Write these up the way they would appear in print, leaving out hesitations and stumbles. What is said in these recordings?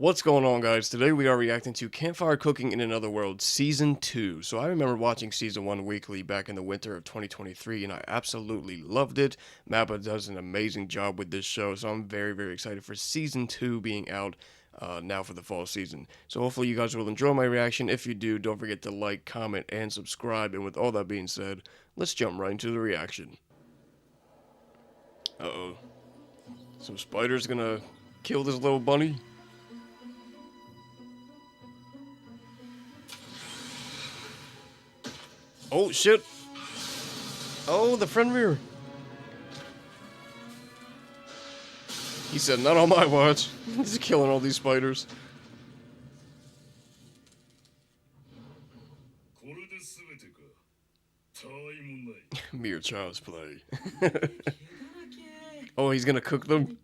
What's going on, guys? Today we are reacting to Campfire Cooking in Another World Season 2. So I remember watching Season 1 weekly back in the winter of 2023, and I absolutely loved it. Mappa does an amazing job with this show, so I'm very excited for Season 2 being out now for the fall season. So hopefully you guys will enjoy my reaction. If you do, don't forget to like, comment, and subscribe. And with all that being said, let's jump right into the reaction. Uh-oh. Some spider's gonna kill this little bunny? Oh, shit. Oh, the front mirror. He said, not on my watch. He's killing all these spiders. Mere child's play. Oh, he's gonna cook them?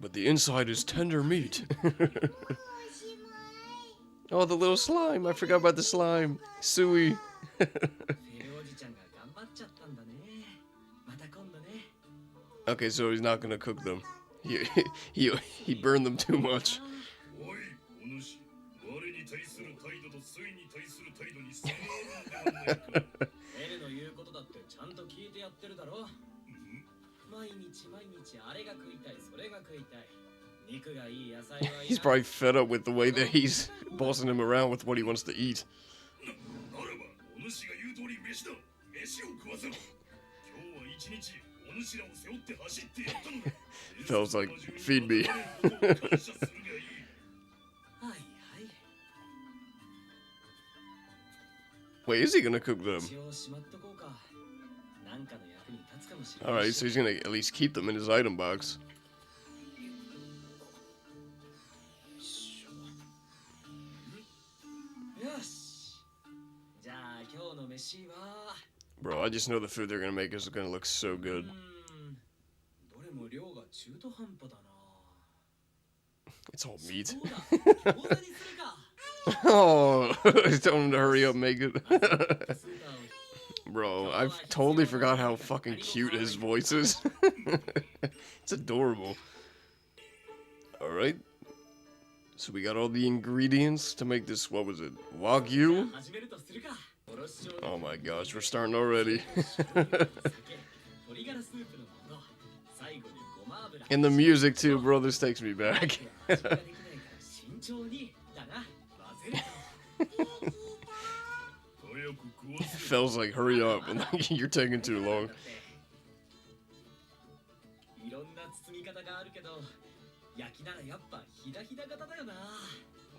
But the inside is tender meat. Oh, the little slime. I forgot about the slime. Sui. Okay, so he's not gonna cook them. He burned them too much. He's probably fed up with the way that he's bossing him around with what he wants to eat. Feels like, feed me. Wait, is he gonna cook them? Alright, so he's gonna at least keep them in his item box. Bro, I just know the food they're gonna make is gonna look so good. It's all meat. Oh, he's telling him to hurry up, make it. Bro, I totally forgot how fucking cute his voice is. It's adorable. Alright. So we got all the ingredients to make this, what was it? Wagyu? Oh my gosh, we're starting already. And the music too, bro, this takes me back. Feels like, hurry up, you're taking too long.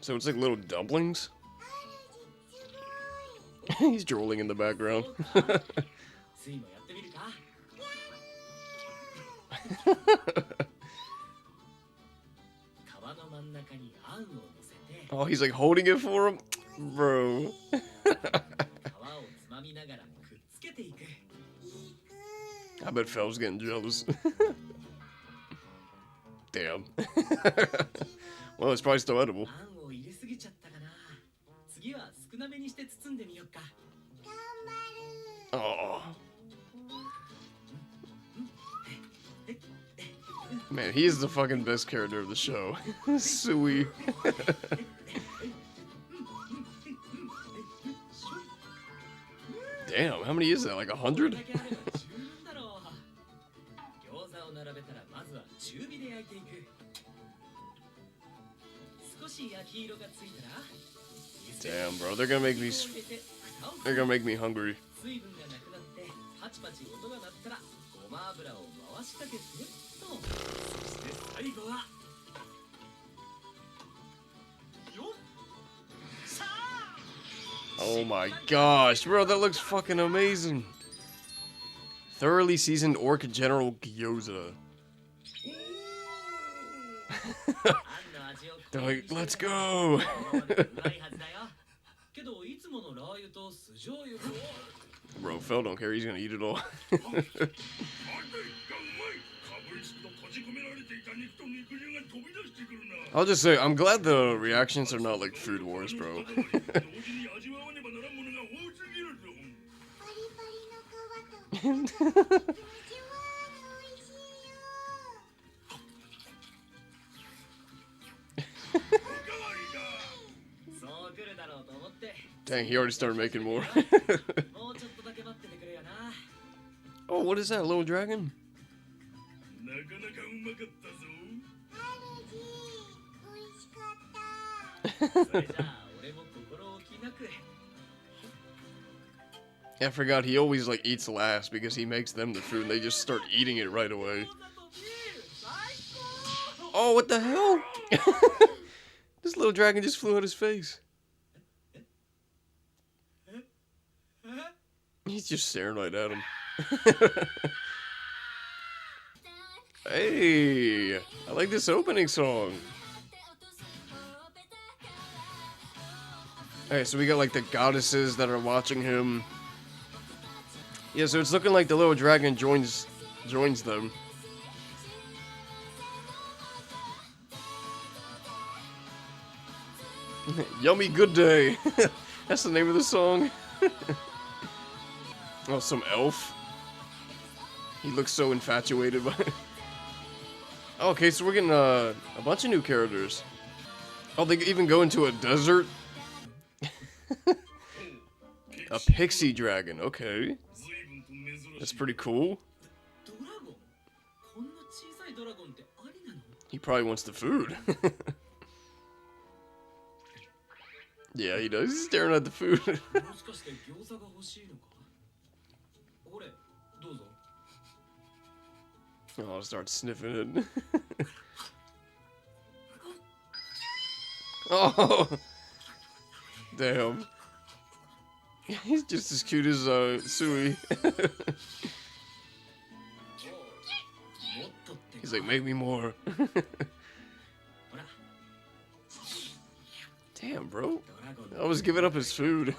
So it's like little dumplings? He's drooling in the background. Oh, he's like holding it for him? Bro. I bet Fel's getting jealous. Damn. Well, it's probably still edible. Oh. Man, he is the fucking best character of the show. Sui. Damn, how many is that? Like 100? Damn, bro, they're gonna make me hungry. Oh my gosh, bro, that looks fucking amazing. Thoroughly seasoned Orc General Gyoza. They're like, let's go. Bro, Fel don't care, he's gonna eat it all. I'll just say, I'm glad the reactions are not like Food Wars, bro. Dang, he already started making more. Oh, what is that, little dragon? I forgot he always like eats last because he makes them the food and they just start eating it right away. Oh, what the hell? This little dragon just flew out his face. He's just staring right at him. Hey, I like this opening song. Alright, so we got like the goddesses that are watching him. Yeah, so it's looking like the little dragon joins them. Yummy good day. That's the name of the song. Oh, some elf. He looks so infatuated by it. Okay, so we're getting a bunch of new characters. Oh, they even go into a desert? A pixie dragon, okay. That's pretty cool. He probably wants the food. Yeah, he does. He's staring at the food. Oh, I'll start sniffing it. Oh, damn. He's just as cute as Sui. He's like, make me more. Damn, bro. I was giving up his food.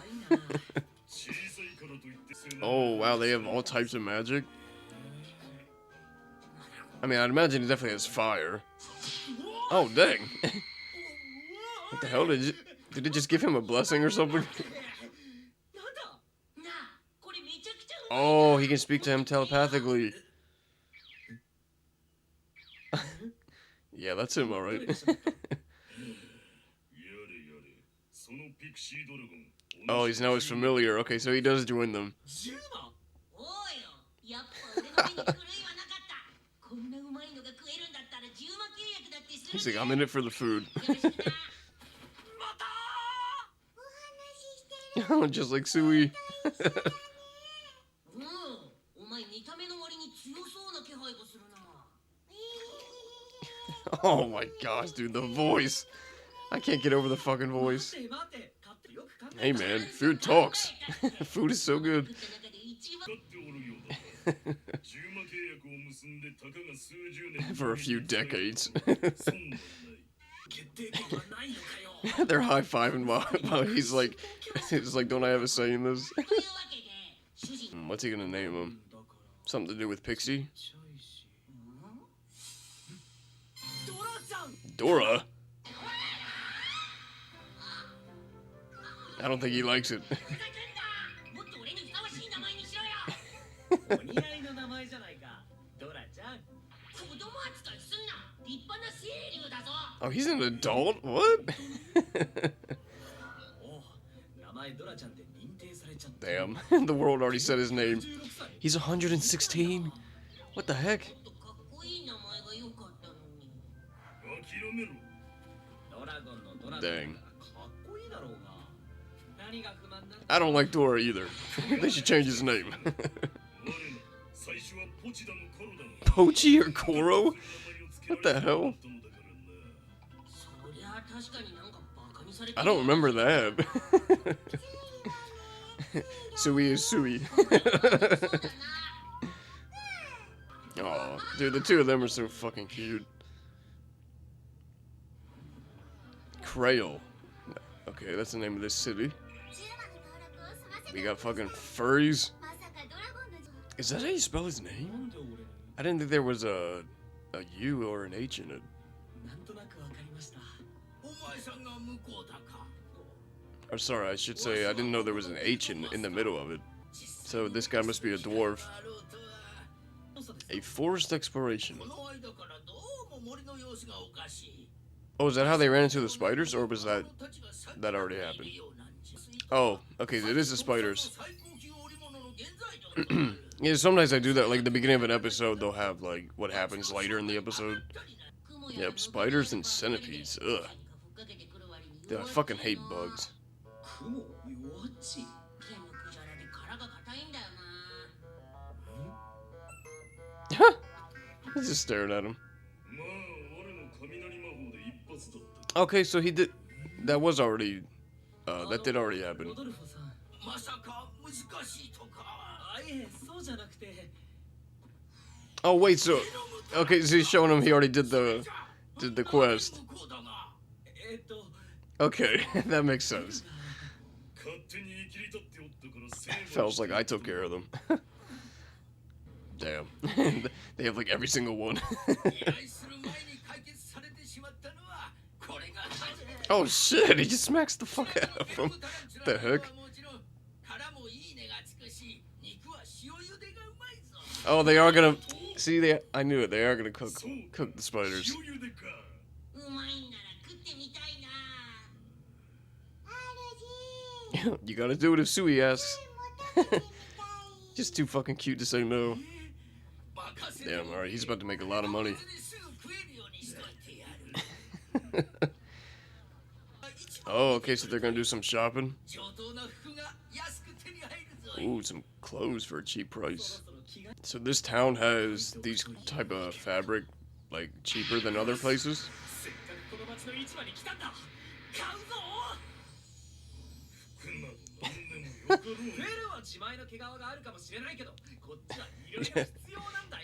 Oh, wow, they have all types of magic. I mean, I'd imagine it definitely has fire. Oh, dang. What the hell? Did it just give him a blessing or something? Oh, he can speak to him telepathically. Yeah, that's him, alright. Oh, he's now his familiar. Okay, so he does join them. He's like, I'm in it for the food. Just like Sui. Oh my gosh, dude, the voice. I can't get over the fucking voice. Hey man, food talks. Food is so good. For a few decades. They're high-fiving while he's like, don't I have a say in this? What's he gonna name him? Something to do with Pixie? Dora? I don't think he likes it. Oh, he's an adult? What? Damn, the world already said his name. He's 116? What the heck? Dang. I don't like Dora either. They should change his name. Pochi or Koro? What the hell? I don't remember that. Sui is Sui. Oh, dude, the two of them are so fucking cute. Krail. Okay, that's the name of this city. We got fucking furries. Is that how you spell his name? I didn't think there was a U or an H in it. Or sorry, I should say I didn't know there was an H in the middle of it. So this guy must be a dwarf. A forest exploration. Oh, is that how they ran into the spiders, or was that already happened? Oh, okay, it is the spiders. Yeah, sometimes I do that. Like, the beginning of an episode, they'll have, like, what happens later in the episode. Yep, spiders and centipedes. Ugh. Dude, I fucking hate bugs. He's just staring at him. Okay, so he did... That was already... that did already happen. Oh, wait, so... Okay, so he's showing him he already did the quest. Okay, that makes sense. Feels like I took care of them. Damn. They have like every single one. Oh shit, he just smacks the fuck out of him. What the heck? Oh, they are gonna... See, I knew it. They are gonna cook the spiders. You gotta do it if Sui asks. Just too fucking cute to say no. Damn, alright, he's about to make a lot of money. Oh, okay, so they're gonna do some shopping. Ooh, some clothes for a cheap price. So this town has these type of fabric, like, cheaper than other places.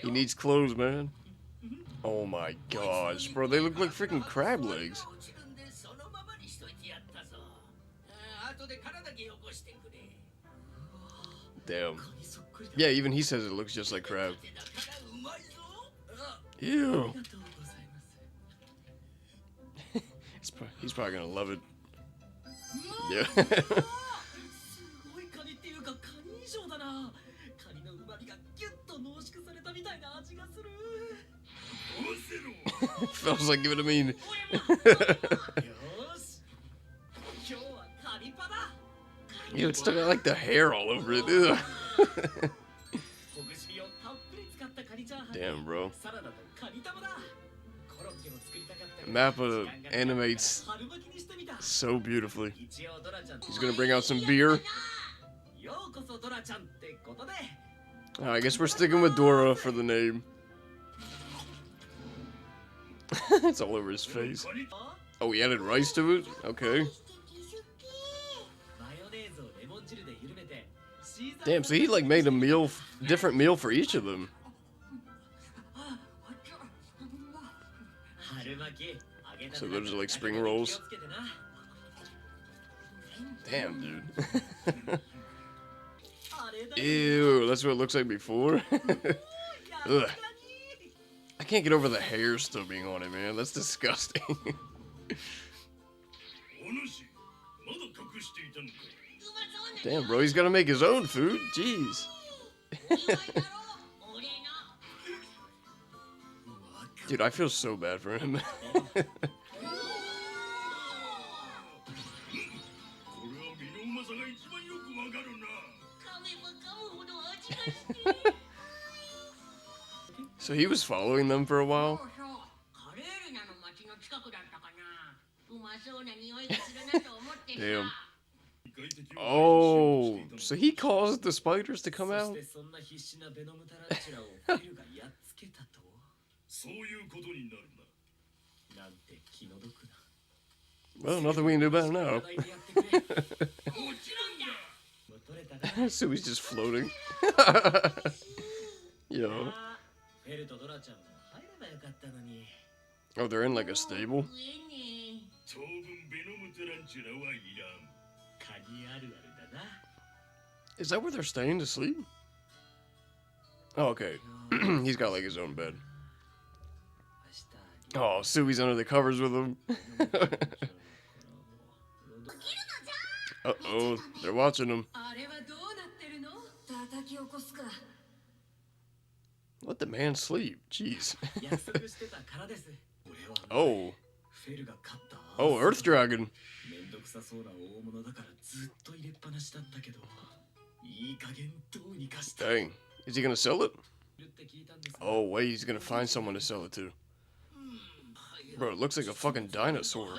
He needs clothes, man. Oh my gosh, bro, they look like freaking crab legs. Damn. Yeah, even he says it looks just like crab. Ew. He's probably gonna love it. Yeah. Feels like giving a mean. Ew, it's still got like the hair all over it. Ew. Damn, bro. Mappa animates so beautifully. He's gonna bring out some beer. I guess we're sticking with Dora for the name. It's all over his face. Oh, he added rice to it? Okay. Damn, so he like made a meal, different meal for each of them. So those are like spring rolls. Damn, dude. Ew, that's what it looks like before. Ugh. I can't get over the hair still being on it, man. That's disgusting. Damn, bro, he's gotta make his own food. Jeez. Dude, I feel so bad for him. So he was following them for a while? Damn. Oh, so he caused the spiders to come out? Well, nothing we can do about it now. So he's just floating. Yo. Oh, they're in like a stable? Is that where they're staying to sleep? Oh, okay. He's got like his own bed. Oh, Sui's under the covers with him. Uh-oh, they're watching him. Let the man sleep. Jeez. Oh. Oh, Earth Dragon. Dang. Is he gonna sell it? Oh, wait, he's gonna find someone to sell it to. Bro, it looks like a fucking dinosaur.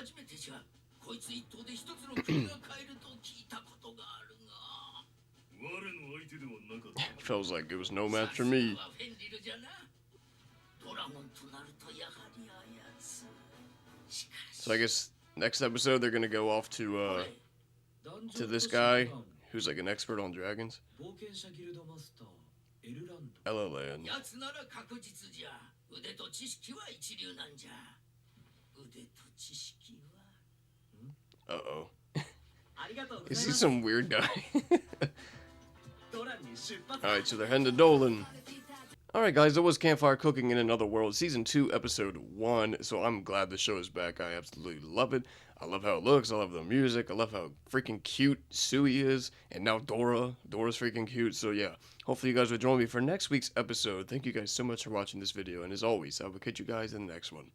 Feels like it was no match for me. So I guess next episode they're gonna go off to this guy who's like an expert on dragons. Land. Uh-oh. Is he some weird guy? Alright, so they're heading to Dolan. Alright guys, that was Campfire Cooking in Another World, Season 2, Episode 1, so I'm glad the show is back. I absolutely love it. I love how it looks, I love the music, I love how freaking cute Sui is, and now Dora. Dora's freaking cute, so yeah. Hopefully you guys will join me for next week's episode. Thank you guys so much for watching this video, and as always, I will catch you guys in the next one.